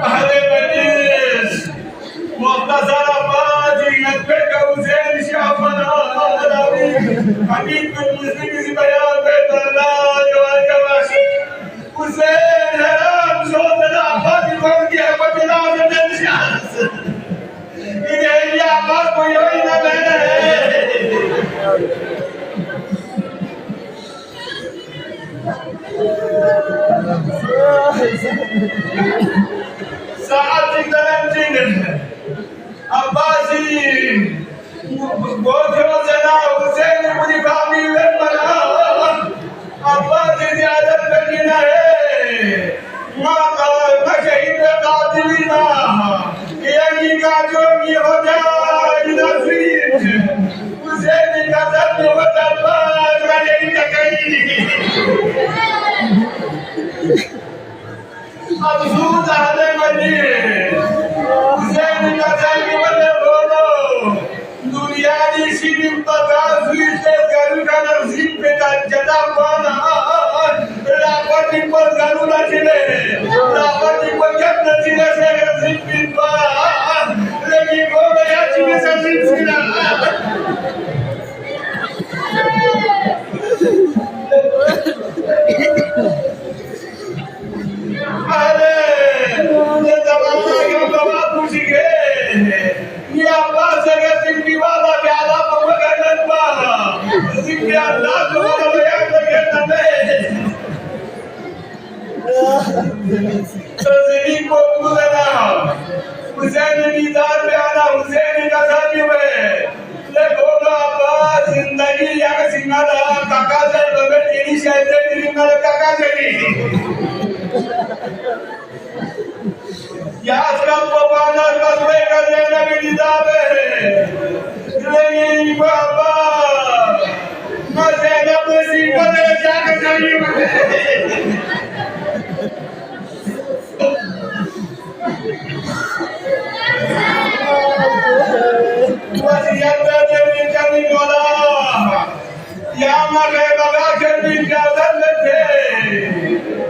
Hadi Melis, Muhtasar Abbasi, Ekber Hüseyin Şahman Arabi, Hamid bin Müslim Bayan Betarla, Yavaş Yavaş, Hüseyin Heram, Soğudan Abbasi, Korki Ekber'den Ağzı'ndan Şahsı. İneği Abbas bu yayına beni. Saat dönemcinin Abbasi Borcu Zena Hüseyin Buni Fahmi ve Bana Abbasi ziyaret bedine Ma şehit ve katilina Yani kaçım Yehuda Nasrin Hüseyin Kazan ve Abbas ve Yehuda Kayni Absuz ahde mani Hüseyin Kazan'ı bana bono Dünyani sinim bata Suişte garu kanar zil peta Jada bana Rapat impal garu na chile Rapat impal jab na chile Sega zil pinpa Lagi bono ya chile sa zil sila जिंदगी या सिंगाला काका जर बगल येणी शायते दिलिंगाला काका जरी याच का पवाना कसबे करने की जावे नहीं बाबा मजे न बसी बदल जाग जाई वसियत देवी कमी बोला या मगे बगा जन्मी जादन थे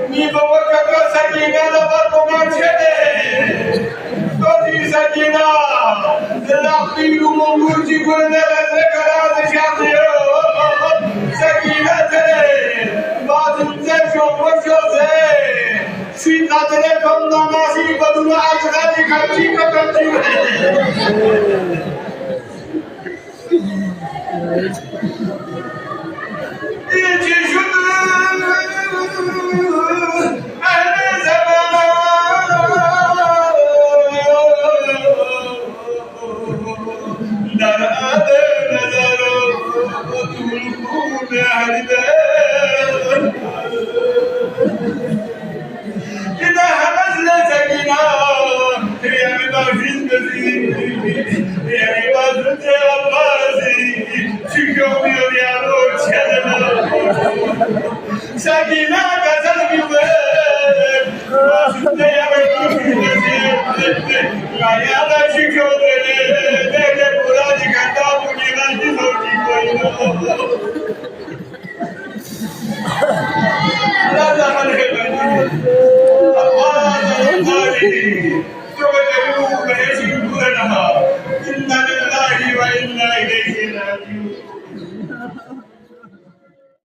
मी बवा का सकीना लबर को छेदे तो दी सकीना लापी रुमंगुर जी गुरने लगे करा से शादियो सकीना थे बाजुम से शोभो से सीता तेरे कम नमासी बदुला आजगा की खर्ची का खर्ची Sakina kazan gibi, masumda ya da şükür de Kur'an-ı Kerim'de bu gibi soruyu koyuyor. Allah Allah